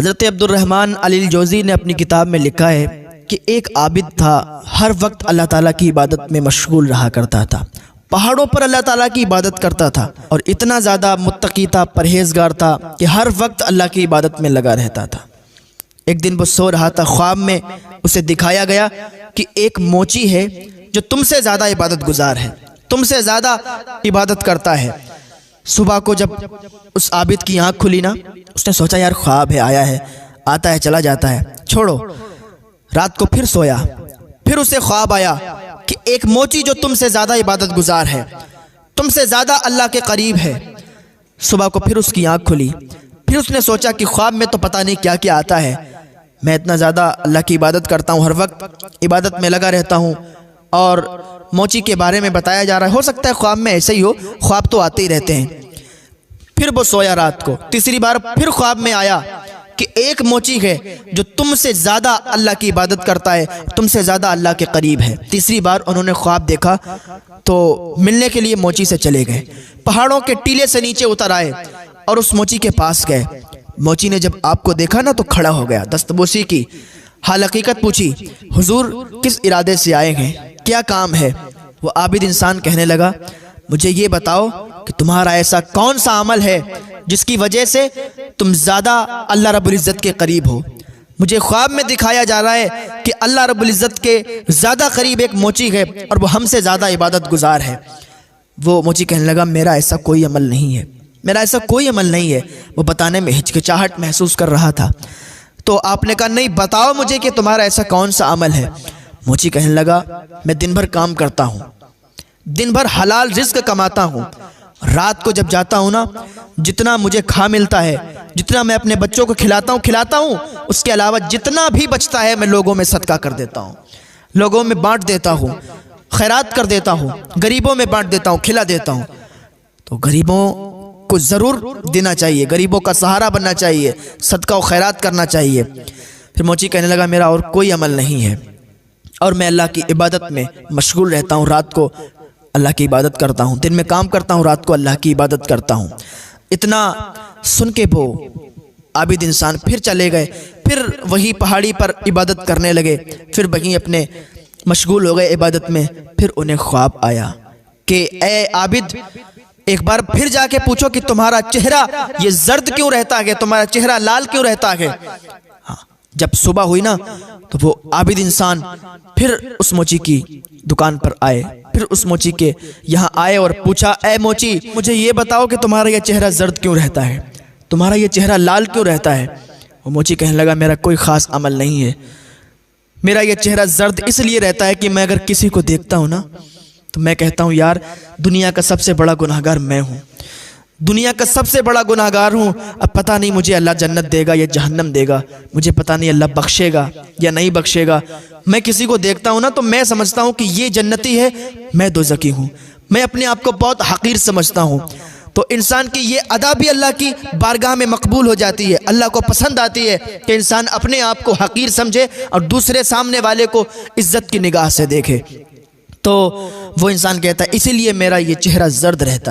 हज़रत अब्दुर्रहमान अल जोज़ी ने अपनी किताब में लिखा है कि एक आबिद था, हर वक्त अल्लाह ताला की इबादत में मशगूल रहा करता था। पहाड़ों पर अल्लाह ताला की इबादत करता था और इतना ज़्यादा मुत्तकी था, परहेज़गार था कि हर वक्त अल्लाह की इबादत में लगा रहता था। एक दिन वो सो रहा था, ख्वाब में उसे दिखाया गया कि एक मोची है जो तुमसे ज़्यादा इबादत गुजार है, तुमसे ज़्यादा इबादत करता है। सुबह को जब उस आबिद की आँख खुली ना, उसने सोचा यार ख्वाब है, आया है, आता है चला जाता है, छोड़ो। रात को फिर सोया, फिर उसे ख्वाब आया कि एक मोची जो तुमसे ज़्यादा इबादत गुजार है, तुमसे ज़्यादा अल्लाह के करीब है। सुबह को फिर उसकी आँख खुली, फिर उसने सोचा कि ख्वाब में तो पता नहीं क्या क्या आता है, मैं इतना ज़्यादा अल्लाह की इबादत करता हूँ, हर वक्त इबादत में लगा रहता हूँ और मोची के बारे में बताया जा रहा है, हो सकता है ख्वाब में ऐसे ही हो, ख्वाब तो आते ही रहते हैं। फिर वो सोया, रात को तीसरी बार फिर ख्वाब में आया कि एक मोची है जो तुमसे ज़्यादा अल्लाह की इबादत करता है, तुमसे ज़्यादा अल्लाह के करीब है। तीसरी बार उन्होंने ख्वाब देखा तो मिलने के लिए मोची से चले गए, पहाड़ों के टीले से नीचे उतर आए और उस मोची के पास गए। मोची ने जब आपको देखा ना तो खड़ा हो गया, दस्तबोसी की, हाल हकीकत पूछी, हुजूर किस इरादे से आए हैं, क्या काम है? वो आबिद इंसान कहने लगा, मुझे ये बताओ कि तुम्हारा ऐसा कौन सा अमल है जिसकी वजह से तुम ज़्यादा अल्लाह रब्बुल इज़्ज़त के करीब हो। मुझे ख्वाब में दिखाया जा रहा है कि अल्लाह रब्बुल इज़्ज़त के ज़्यादा करीब एक मोची है और वो हमसे ज़्यादा इबादत गुजार है। वो मोची कहने लगा, मेरा ऐसा कोई अमल नहीं है, मेरा ऐसा कोई अमल नहीं है। वो बताने में हिचकिचाहट महसूस कर रहा था। तो आपने कहा, नहीं बताओ मुझे कि तुम्हारा ऐसा कौन सा अमल है। मोची कहने लगा, मैं दिन भर काम करता हूँ, दिन भर हलाल रिज़्क कमाता हूँ, रात को जब जाता हूँ ना, जितना मुझे खा मिलता है, जितना मैं अपने बच्चों को खिलाता हूँ, उसके अलावा जितना भी बचता है मैं लोगों में सदका कर देता हूँ, लोगों में बांट देता हूँ, खैरात कर देता हूँ, गरीबों में बांट देता हूँ, खिला देता हूँ। तो गरीबों को ज़रूर देना चाहिए, गरीबों का सहारा बनना चाहिए, सदका और खैरात करना चाहिए। फिर मोची कहने लगा, मेरा और कोई अमल नहीं है और मैं अल्लाह की इबादत में मशगूल रहता हूँ, रात को अल्लाह की इबादत करता हूँ, दिन में काम करता हूँ, रात को अल्लाह की इबादत करता हूँ। इतना सुन के वो आबिद इंसान फिर चले गए, फिर वही पहाड़ी पर इबादत करने लगे, फिर वहीं अपने मशगूल हो गए इबादत में। फिर उन्हें ख्वाब आया कि ए आबिद, एक बार फिर जाके पूछो कि तुम्हारा चेहरा ये जर्द क्यों रहता है, तुम्हारा चेहरा लाल क्यों रहता है। हाँ, जब सुबह हुई ना तो वो आबिद इंसान फिर उस मोची की दुकान पर आए, फिर उस मोची के यहाँ आए और पूछा, ए मोची, मुझे ये बताओ कि तुम्हारा ये चेहरा जर्द क्यों रहता है, तुम्हारा ये चेहरा लाल क्यों रहता है। वो मोची कहने लगा, मेरा कोई ख़ास अमल नहीं है, मेरा ये चेहरा जर्द इसलिए रहता है कि मैं अगर किसी को देखता हूँ ना तो मैं कहता हूँ यार दुनिया का सबसे बड़ा गुनहगार मैं हूँ, दुनिया का सबसे बड़ा गुनहगार हूँ। अब पता नहीं मुझे अल्लाह जन्नत देगा या जहन्नम देगा, मुझे पता नहीं अल्लाह बख्शेगा या नहीं बख्शेगा। मैं किसी को देखता हूँ ना तो मैं समझता हूँ कि ये जन्नती है, मैं दोज़खी हूँ, मैं अपने आप को बहुत हकीर समझता हूँ। तो इंसान की ये अदा भी अल्लाह की बारगाह में मकबूल हो जाती है, अल्लाह को पसंद आती है कि इंसान अपने आप को हकीर समझे और दूसरे सामने वाले को इज्जत की निगाह से देखे। तो वो इंसान कहता है, इसीलिए मेरा ये चेहरा जर्द रहता है।